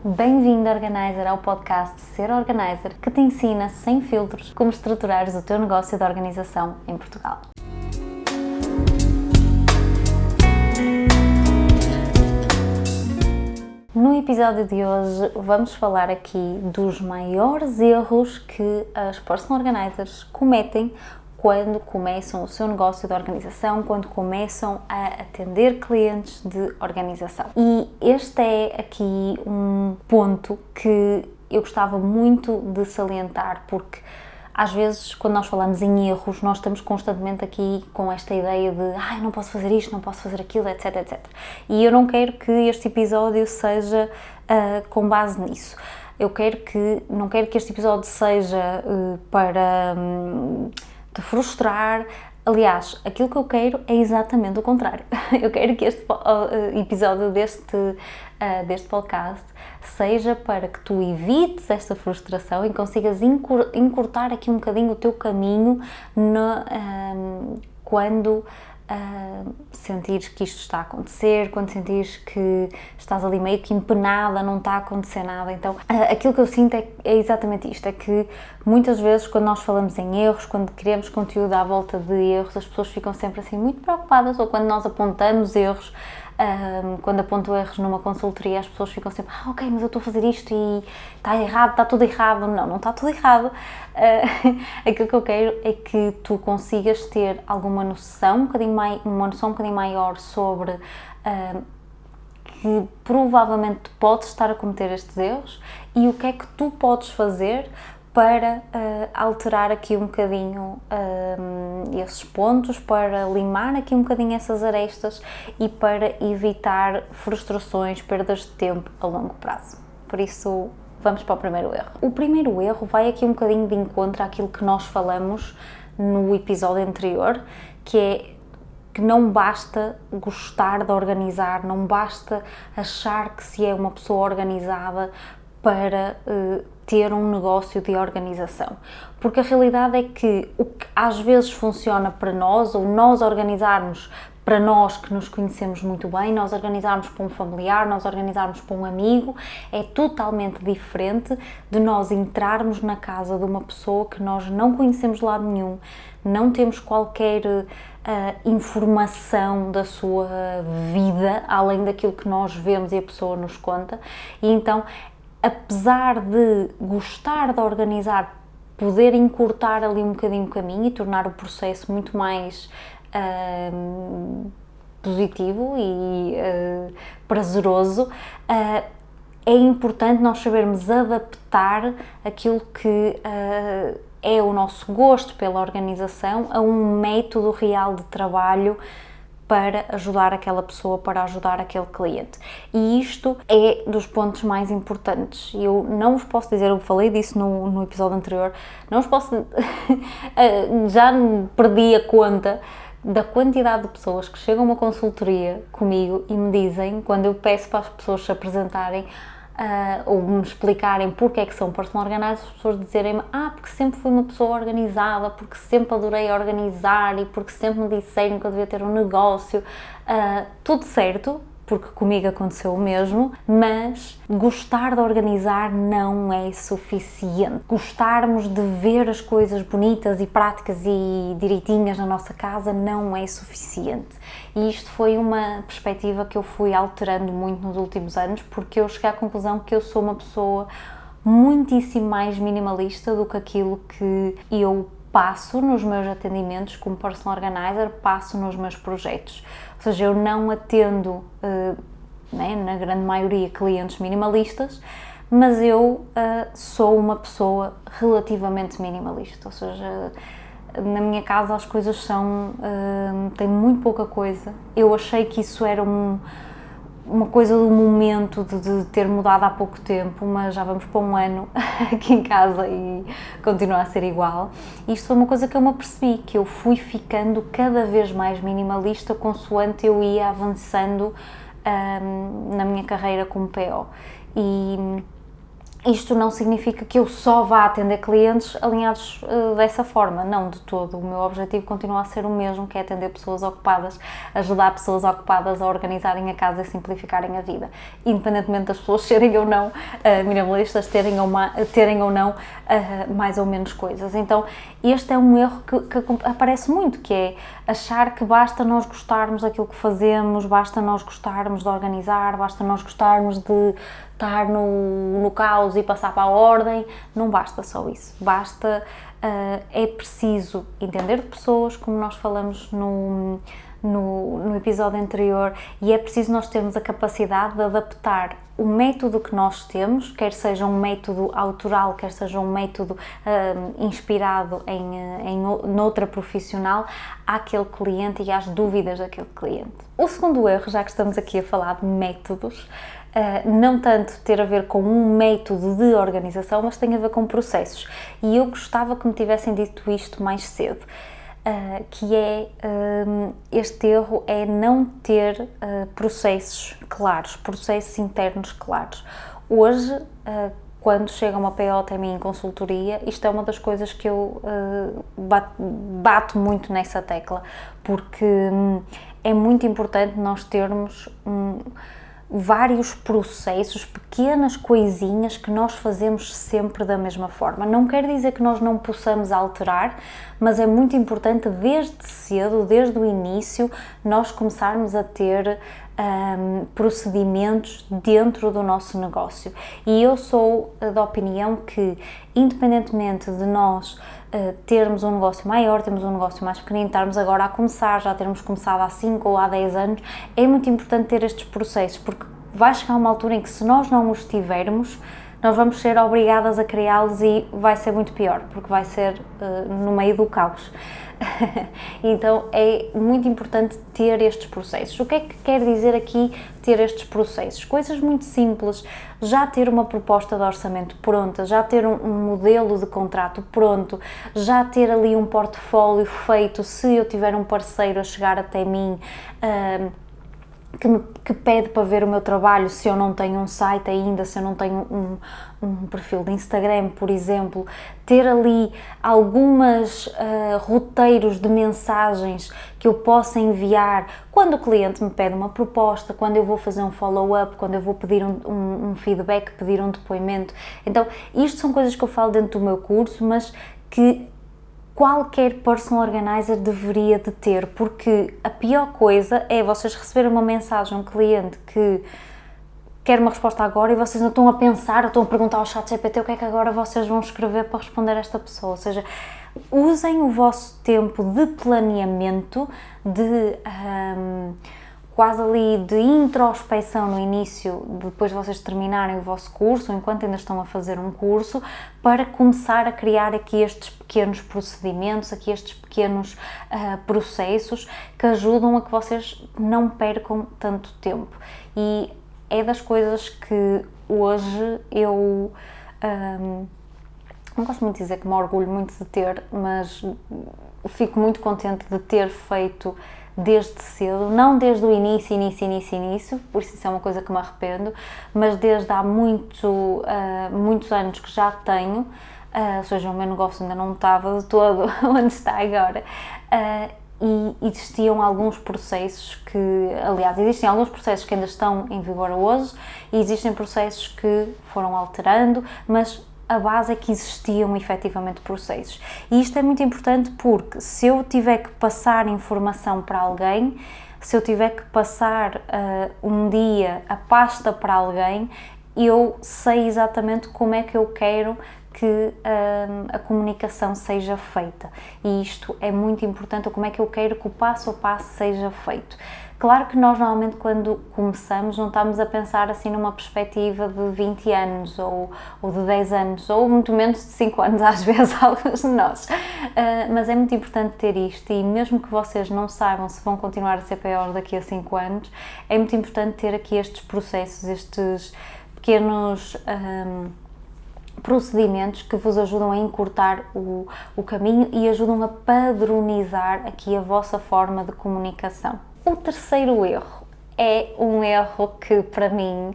Bem-vindo, Organizer, ao podcast Ser Organizer, que te ensina, sem filtros, como estruturares o teu negócio de organização em Portugal. No episódio de hoje vamos falar aqui dos maiores erros que as Personal Organizers cometem quando começam o seu negócio de organização, quando começam a atender clientes de organização. E este é aqui um ponto que eu gostava muito de salientar, porque às vezes, quando nós falamos em erros, nós estamos constantemente aqui com esta ideia de não posso fazer isto, não posso fazer aquilo, etc, etc. E eu não quero que este episódio seja com base nisso. Não quero que este episódio seja para te frustrar. Aliás, aquilo que eu quero é exatamente o contrário. Eu quero que este episódio deste podcast seja para que tu evites esta frustração e consigas encurtar aqui um bocadinho o teu caminho quando sentires que isto está a acontecer, quando sentires que estás ali meio que empenada, não está a acontecer nada. Então, aquilo que eu sinto é exatamente isto, é que muitas vezes quando nós falamos em erros, quando criamos conteúdo à volta de erros, as pessoas ficam sempre assim muito preocupadas, ou quando nós apontamos erros, quando aponto erros numa consultoria, as pessoas ficam sempre ok, mas eu estou a fazer isto e está errado, está tudo errado. Não está tudo errado. Aquilo que eu quero é que tu consigas ter alguma noção, uma noção um bocadinho maior sobre que provavelmente podes estar a cometer estes erros e o que é que tu podes fazer para alterar aqui um bocadinho esses pontos, para limar aqui um bocadinho essas arestas e para evitar frustrações, perdas de tempo a longo prazo. Por isso, vamos para o primeiro erro. O primeiro erro vai aqui um bocadinho de encontro àquilo que nós falamos no episódio anterior, que é que não basta gostar de organizar, não basta achar que se é uma pessoa organizada para ter um negócio de organização, porque a realidade é que o que às vezes funciona para nós, ou nós organizarmos para nós que nos conhecemos muito bem, nós organizarmos para um familiar, nós organizarmos para um amigo, é totalmente diferente de nós entrarmos na casa de uma pessoa que nós não conhecemos de lado nenhum, não temos qualquer informação da sua vida, além daquilo que nós vemos e a pessoa nos conta, e então, apesar de gostar de organizar, poder encurtar ali um bocadinho o caminho e tornar o processo muito mais positivo e prazeroso, é importante nós sabermos adaptar aquilo que é o nosso gosto pela organização a um método real de trabalho para ajudar aquela pessoa, para ajudar aquele cliente. E isto é dos pontos mais importantes. Eu não vos posso dizer, eu falei disso no episódio anterior, não vos posso... já perdi a conta da quantidade de pessoas que chegam a uma consultoria comigo e me dizem, quando eu peço para as pessoas se apresentarem, ou me explicarem porque é que são personal organizers, as pessoas dizerem-me porque sempre fui uma pessoa organizada, porque sempre adorei organizar e porque sempre me disseram que eu devia ter um negócio, tudo certo, porque comigo aconteceu o mesmo, mas gostar de organizar não é suficiente. Gostarmos de ver as coisas bonitas e práticas e direitinhas na nossa casa não é suficiente. E isto foi uma perspectiva que eu fui alterando muito nos últimos anos, porque eu cheguei à conclusão que eu sou uma pessoa muitíssimo mais minimalista do que aquilo que eu passo nos meus atendimentos como personal organizer, passo nos meus projetos. Ou seja, eu não atendo, na grande maioria, clientes minimalistas, mas eu sou uma pessoa relativamente minimalista. Ou seja, na minha casa as coisas têm muito pouca coisa. Eu achei que isso era uma coisa do momento de ter mudado há pouco tempo, mas já vamos para um ano aqui em casa e continua a ser igual. Isto foi uma coisa que eu me apercebi, que eu fui ficando cada vez mais minimalista consoante eu ia avançando na minha carreira como PO. Isto não significa que eu só vá atender clientes alinhados dessa forma, não de todo. O meu objetivo continua a ser o mesmo, que é atender pessoas ocupadas, ajudar pessoas ocupadas a organizarem a casa e simplificarem a vida, independentemente das pessoas serem ou não minimalistas, terem ou não mais ou menos coisas. Então, este é um erro que aparece muito, que é achar que basta nós gostarmos daquilo que fazemos, basta nós gostarmos de organizar, basta nós gostarmos de estar no caos e passar para a ordem. Não basta só isso, basta, é preciso entender de pessoas, como nós falamos no episódio anterior, e é preciso nós termos a capacidade de adaptar o método que nós temos, quer seja um método autoral, quer seja um método inspirado noutra profissional, àquele cliente e às dúvidas daquele cliente. O segundo erro, já que estamos aqui a falar de métodos, não tanto ter a ver com um método de organização, mas tem a ver com processos. E eu gostava que me tivessem dito isto mais cedo, que é, este erro é não ter processos claros, processos internos claros. Hoje, quando chega uma PO até mim em consultoria, isto é uma das coisas que eu bato muito nessa tecla, porque é muito importante nós termos vários processos, pequenas coisinhas que nós fazemos sempre da mesma forma. Não quer dizer que nós não possamos alterar, mas é muito importante desde cedo, desde o início, nós começarmos a ter procedimentos dentro do nosso negócio. E eu sou da opinião que, independentemente de nós termos um negócio maior, termos um negócio mais pequenino, estarmos agora a começar, já termos começado há 5 ou há 10 anos, é muito importante ter estes processos, porque vai chegar uma altura em que, se nós não os tivermos, nós vamos ser obrigadas a criá-los e vai ser muito pior, porque vai ser no meio do caos. Então é muito importante ter estes processos. O que é que quer dizer aqui ter estes processos? Coisas muito simples, já ter uma proposta de orçamento pronta, já ter um modelo de contrato pronto, já ter ali um portfólio feito, se eu tiver um parceiro a chegar até mim, que pede para ver o meu trabalho, se eu não tenho um site ainda, se eu não tenho um perfil de Instagram, por exemplo, ter ali algumas roteiros de mensagens que eu possa enviar quando o cliente me pede uma proposta, quando eu vou fazer um follow-up, quando eu vou pedir um feedback, pedir um depoimento. Então, isto são coisas que eu falo dentro do meu curso, mas que qualquer personal organizer deveria de ter, porque a pior coisa é vocês receberem uma mensagem de um cliente que quer uma resposta agora e vocês não estão a pensar, ou estão a perguntar ao ChatGPT o que é que agora vocês vão escrever para responder a esta pessoa. Ou seja, usem o vosso tempo de planeamento, de quase ali de introspecção no início, depois de vocês terminarem o vosso curso, ou enquanto ainda estão a fazer um curso, para começar a criar aqui estes pequenos procedimentos, aqui estes pequenos processos que ajudam a que vocês não percam tanto tempo. E é das coisas que hoje eu não gosto muito de dizer que me orgulho muito de ter, mas fico muito contente de ter feito desde cedo, não desde o início, por isso é uma coisa que me arrependo, mas desde há muitos anos que já tenho, ou seja, o meu negócio ainda não estava de todo onde está agora, e existiam alguns processos existem alguns processos que ainda estão em vigor hoje, e existem processos que foram alterando, mas a base é que existiam efetivamente processos. E isto é muito importante porque, se eu tiver que passar informação para alguém, se eu tiver que passar um dia a pasta para alguém, eu sei exatamente como é que eu quero que a comunicação seja feita. E isto é muito importante, como é que eu quero que o passo a passo seja feito. Claro que nós normalmente, quando começamos, não estamos a pensar assim numa perspectiva de 20 anos ou de 10 anos, ou muito menos de 5 anos, às vezes, alguns de nós. Mas é muito importante ter isto, e mesmo que vocês não saibam se vão continuar a ser POs daqui a 5 anos, é muito importante ter aqui estes processos, estes pequenos procedimentos que vos ajudam a encurtar o caminho e ajudam a padronizar aqui a vossa forma de comunicação. O terceiro erro é um erro que, para mim,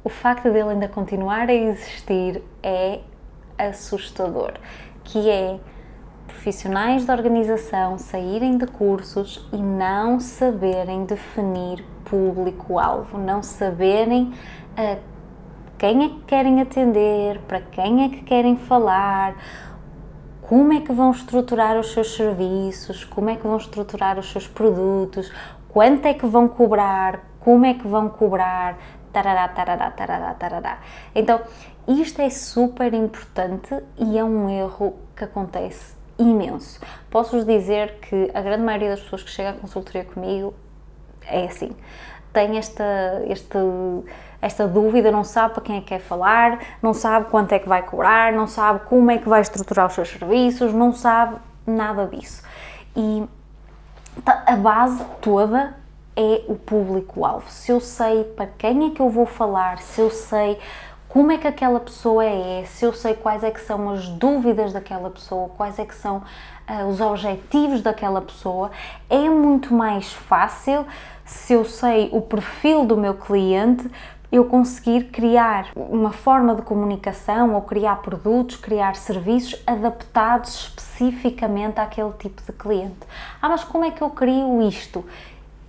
o facto dele ainda continuar a existir é assustador, que é profissionais da organização saírem de cursos e não saberem definir público-alvo, não saberem quem é que querem atender, para quem é que querem falar, como é que vão estruturar os seus serviços, como é que vão estruturar os seus produtos, quanto é que vão cobrar, como é que vão cobrar, tarará, tarará, tarará, tarará. Então, isto é super importante e é um erro que acontece imenso. Posso-vos dizer que a grande maioria das pessoas que chega à consultoria comigo é assim, tem esta dúvida, não sabe para quem é que quer falar, não sabe quanto é que vai cobrar, não sabe como é que vai estruturar os seus serviços, não sabe nada disso. E a base toda é o público-alvo. Se eu sei para quem é que eu vou falar, se eu sei como é que aquela pessoa é, se eu sei quais é que são as dúvidas daquela pessoa, quais é que são os objetivos daquela pessoa, é muito mais fácil, se eu sei o perfil do meu cliente, eu conseguir criar uma forma de comunicação ou criar produtos, criar serviços adaptados especificamente àquele tipo de cliente. Ah, mas como é que eu crio isto?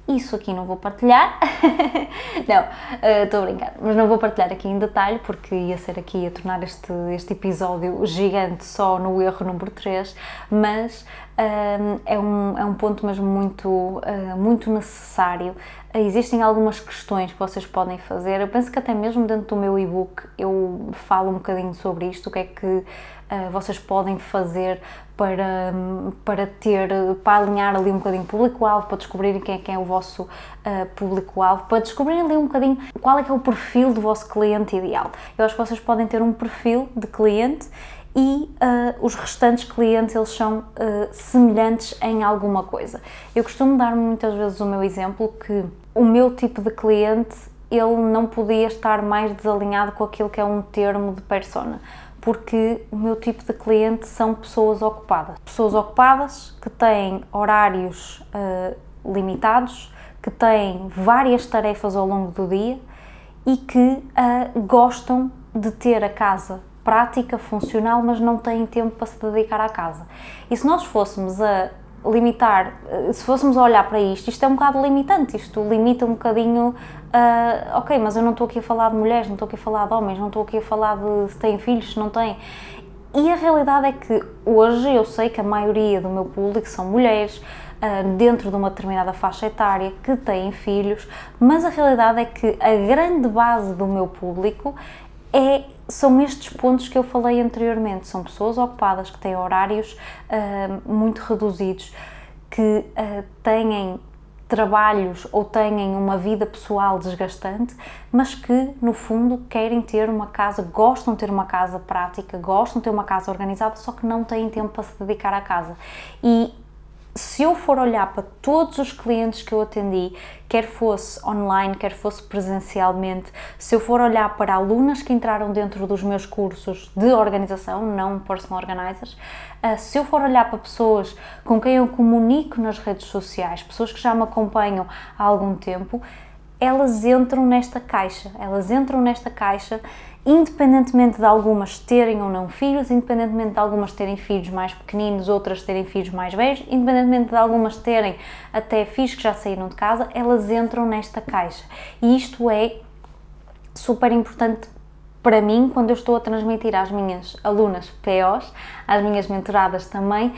Isso aqui não vou partilhar, não, estou a brincar, mas não vou partilhar aqui em detalhe porque ia ser aqui a tornar este episódio gigante só no erro número 3, mas é um ponto mesmo muito necessário. Existem algumas questões que vocês podem fazer, eu penso que até mesmo dentro do meu e-book eu falo um bocadinho sobre isto, o que é que vocês podem fazer para alinhar ali um bocadinho o público-alvo, para descobrirem quem é o vosso público-alvo, para descobrirem ali um bocadinho qual é que é o perfil do vosso cliente ideal. Eu acho que vocês podem ter um perfil de cliente e os restantes clientes, eles são semelhantes em alguma coisa. Eu costumo dar muitas vezes o meu exemplo que o meu tipo de cliente, ele não podia estar mais desalinhado com aquilo que é um termo de persona, porque o meu tipo de cliente são pessoas ocupadas que têm horários limitados, que têm várias tarefas ao longo do dia e que gostam de ter a casa prática, funcional, mas não têm tempo para se dedicar à casa. E se nós fôssemos a limitar, se fôssemos a olhar para isto é um bocado limitante, isto limita um bocadinho, ok, mas eu não estou aqui a falar de mulheres, não estou aqui a falar de homens, não estou aqui a falar de se têm filhos, se não têm. E a realidade é que hoje eu sei que a maioria do meu público são mulheres, dentro de uma determinada faixa etária, que têm filhos, mas a realidade é que a grande base do meu público são estes pontos que eu falei anteriormente, são pessoas ocupadas que têm horários muito reduzidos, que têm trabalhos ou têm uma vida pessoal desgastante, mas que no fundo querem ter uma casa, gostam de ter uma casa prática, gostam de ter uma casa organizada, só que não têm tempo para se dedicar à casa. E se eu for olhar para todos os clientes que eu atendi, quer fosse online, quer fosse presencialmente, se eu for olhar para alunas que entraram dentro dos meus cursos de organização, não personal organizers, se eu for olhar para pessoas com quem eu comunico nas redes sociais, pessoas que já me acompanham há algum tempo, elas entram nesta caixa, independentemente de algumas terem ou não filhos, independentemente de algumas terem filhos mais pequeninos, outras terem filhos mais velhos, independentemente de algumas terem até filhos que já saíram de casa, elas entram nesta caixa. E isto é super importante para mim quando eu estou a transmitir às minhas alunas POs, às minhas mentoradas também,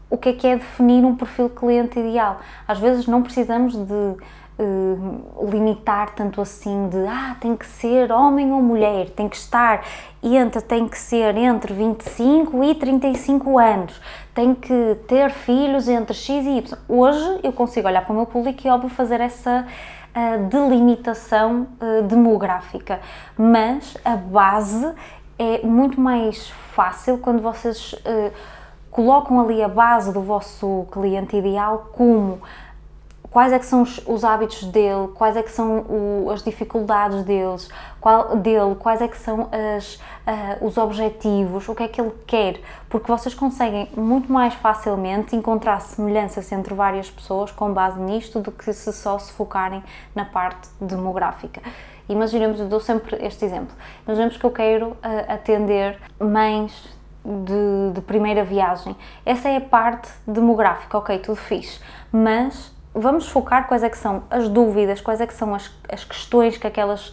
o que é definir um perfil de cliente ideal. Às vezes não precisamos de limitar tanto assim de tem que ser homem ou mulher, tem que ser entre 25 e 35 anos, tem que ter filhos entre X e Y. Hoje eu consigo olhar para o meu público e óbvio fazer essa delimitação demográfica, mas a base é muito mais fácil quando vocês colocam ali a base do vosso cliente ideal, como quais é que são os hábitos dele, quais é que são as dificuldades quais é que são os objetivos, o que é que ele quer, porque vocês conseguem muito mais facilmente encontrar semelhanças entre várias pessoas com base nisto do que se só se focarem na parte demográfica. Imaginemos, eu dou sempre este exemplo, imaginemos que eu quero atender mães de primeira viagem. Essa é a parte demográfica, ok, tudo fixe, mas vamos focar quais é que são as dúvidas, quais é que são as questões que aquelas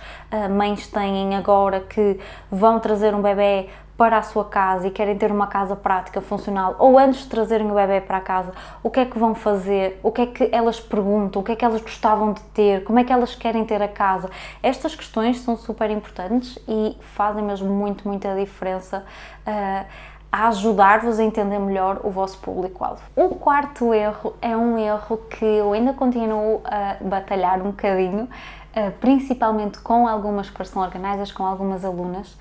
mães têm agora que vão trazer um bebê para a sua casa e querem ter uma casa prática, funcional, ou antes de trazerem o bebê para a casa, o que é que vão fazer, o que é que elas perguntam, o que é que elas gostavam de ter, como é que elas querem ter a casa. Estas questões são super importantes e fazem mesmo muita diferença a ajudar-vos a entender melhor o vosso público-alvo. O quarto erro é um erro que eu ainda continuo a batalhar um bocadinho, principalmente com algumas personal organizers, com algumas alunas,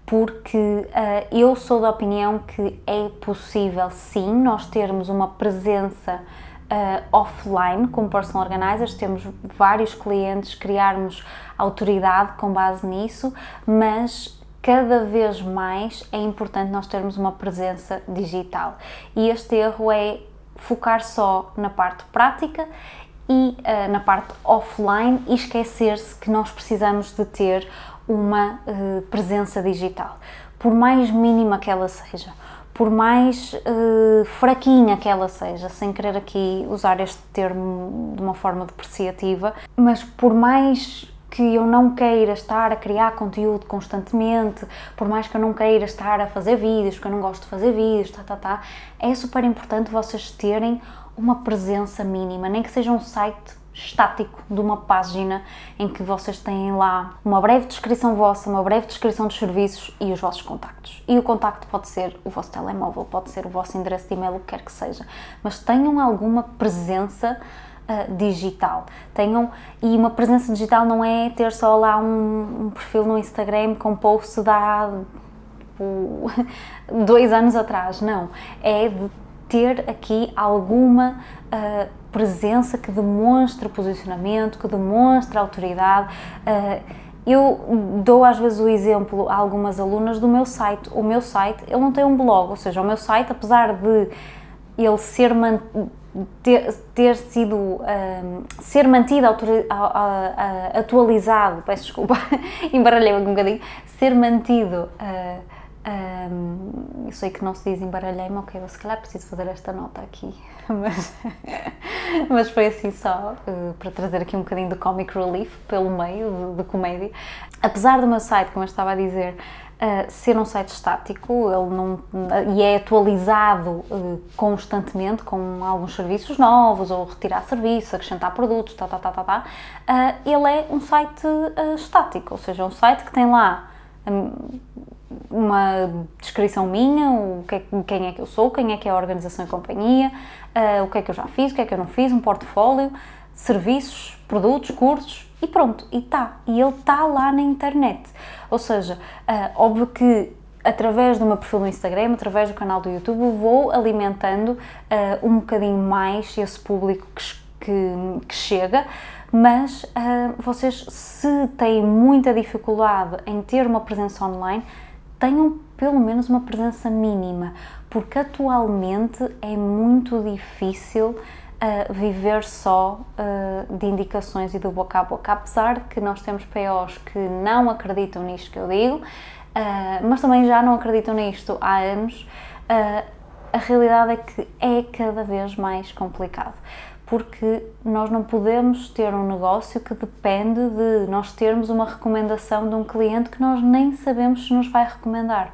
porque eu sou da opinião que é possível sim nós termos uma presença offline como personal organizers, temos vários clientes, criarmos autoridade com base nisso, mas cada vez mais é importante nós termos uma presença digital e este erro é focar só na parte prática e na parte offline e esquecer-se que nós precisamos de ter uma presença digital, por mais mínima que ela seja, por mais fraquinha que ela seja, sem querer aqui usar este termo de uma forma depreciativa, mas por mais que eu não queira estar a criar conteúdo constantemente, por mais que eu não queira estar a fazer vídeos, porque eu não gosto de fazer vídeos, é super importante vocês terem uma presença mínima, nem que seja um site estático de uma página em que vocês têm lá uma breve descrição vossa, uma breve descrição dos serviços e os vossos contactos. E o contacto pode ser o vosso telemóvel, pode ser o vosso endereço de e-mail, o que quer que seja, mas tenham alguma presença digital. E uma presença digital não é ter só lá um perfil no Instagram com posts de há 2 anos atrás, não. É de ter aqui alguma presença que demonstre posicionamento, que demonstre autoridade. Eu dou às vezes o exemplo a algumas alunas do meu site. O meu site, ele não tem um blog, ou seja, o meu site, apesar de ele ser mantido atualizado, peço desculpa, embaralhei-me um bocadinho, ser mantido, eu sei que não se diz embaralhei-me, ok, eu se calhar preciso fazer esta nota aqui, mas foi assim só, para trazer aqui um bocadinho de comic relief pelo meio, de comédia. Apesar do meu site, como eu estava a dizer, ser um site estático, e é atualizado constantemente com alguns serviços novos, ou retirar serviços, acrescentar produtos, ele é um site estático, ou seja, um site que tem lá uma descrição minha, quem é que eu sou, quem é que é a organização e companhia, o que é que eu já fiz, o que é que eu não fiz, um portfólio, serviços, produtos, cursos, e pronto, e ele está lá na internet. Ou seja, óbvio que através do meu perfil no Instagram, através do canal do YouTube, vou alimentando um bocadinho mais esse público que chega, mas vocês, se têm muita dificuldade em ter uma presença online, tenham pelo menos uma presença mínima, porque atualmente é muito difícil viver só de indicações e do boca a boca, apesar de que nós temos POs que não acreditam nisto que eu digo, mas também já não acreditam nisto há anos. A realidade é que é cada vez mais complicado, porque nós não podemos ter um negócio que depende de nós termos uma recomendação de um cliente que nós nem sabemos se nos vai recomendar.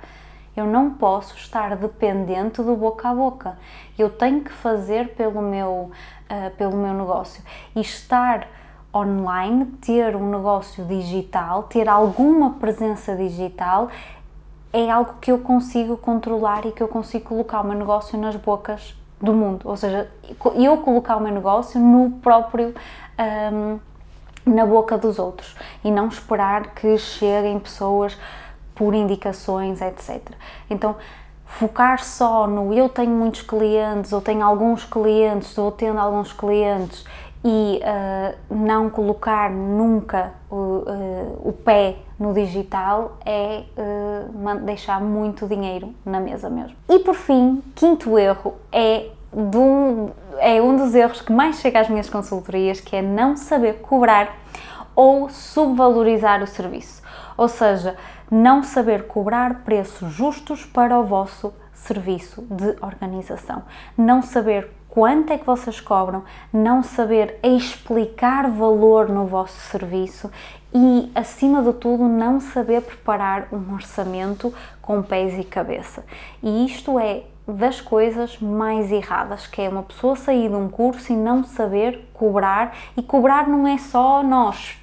Eu não posso estar dependente do boca a boca. Eu tenho que fazer pelo meu negócio. E estar online, ter um negócio digital, ter alguma presença digital, é algo que eu consigo controlar e que eu consigo colocar o meu negócio nas bocas do mundo. Ou seja, eu colocar o meu negócio no próprio... na boca dos outros. E não esperar que cheguem pessoas por indicações, etc. Então, focar só no eu tenho muitos clientes, ou tenho alguns clientes, ou tendo alguns clientes, e não colocar nunca o pé no digital é deixar muito dinheiro na mesa mesmo. E por fim, quinto erro é um dos erros que mais chega às minhas consultorias, que é não saber cobrar ou subvalorizar o serviço. Ou seja, não saber cobrar preços justos para o vosso serviço de organização. Não saber quanto é que vocês cobram, não saber explicar valor no vosso serviço e, acima de tudo, não saber preparar um orçamento com pés e cabeça. E isto é das coisas mais erradas, que é uma pessoa sair de um curso e não saber cobrar, e cobrar não é só nós,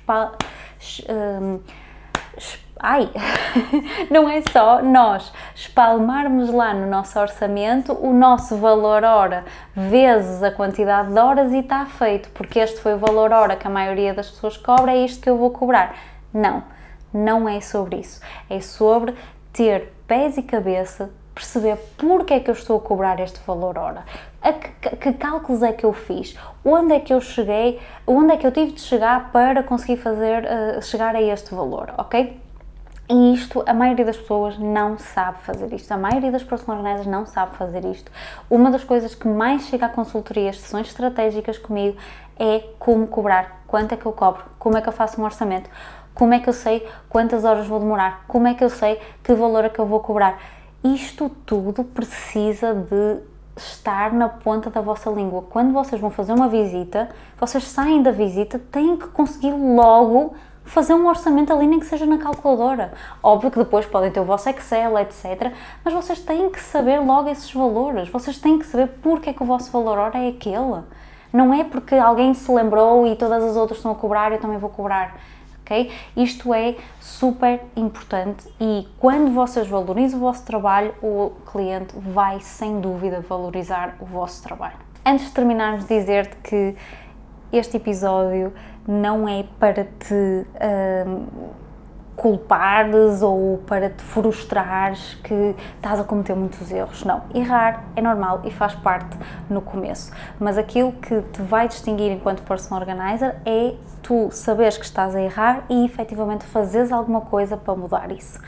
não é só nós espalmarmos lá no nosso orçamento o nosso valor hora vezes a quantidade de horas e está feito, porque este foi o valor hora que a maioria das pessoas cobra, é isto que eu vou cobrar. Não, não é sobre isso. É sobre ter pés e cabeça, perceber porque é que eu estou a cobrar este valor hora, que cálculos é que eu fiz, onde é que eu cheguei, onde é que eu tive de chegar para conseguir chegar a este valor, ok? E isto, a maioria das pessoas não sabe fazer isto, a maioria das personal organizers não sabe fazer isto. Uma das coisas que mais chega à consultoria, as sessões estratégicas comigo, é como cobrar, quanto é que eu cobro, como é que eu faço um orçamento, como é que eu sei quantas horas vou demorar, como é que eu sei que valor é que eu vou cobrar. Isto tudo precisa de estar na ponta da vossa língua. Quando vocês vão fazer uma visita, vocês saem da visita, têm que conseguir logo fazer um orçamento ali, nem que seja na calculadora. Óbvio que depois podem ter o vosso Excel, etc. Mas vocês têm que saber logo esses valores. Vocês têm que saber porque é que o vosso valor hora é aquele. Não é porque alguém se lembrou e todas as outras estão a cobrar, eu também vou cobrar. Okay? Isto é super importante e quando vocês valorizam o vosso trabalho, o cliente vai sem dúvida valorizar o vosso trabalho. Antes de terminarmos, dizer-te que este episódio não é para te culpares ou para te frustrares que estás a cometer muitos erros. Não, errar é normal e faz parte no começo, mas aquilo que te vai distinguir enquanto personal organizer é tu saberes que estás a errar e efetivamente fazeres alguma coisa para mudar isso.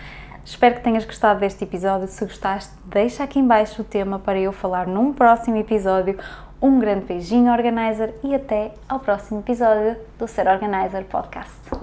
Espero que tenhas gostado deste episódio. Se gostaste, deixa aqui em baixo o tema para eu falar num próximo episódio. Um grande beijinho, Organizer, e até ao próximo episódio do Ser Organizer Podcast.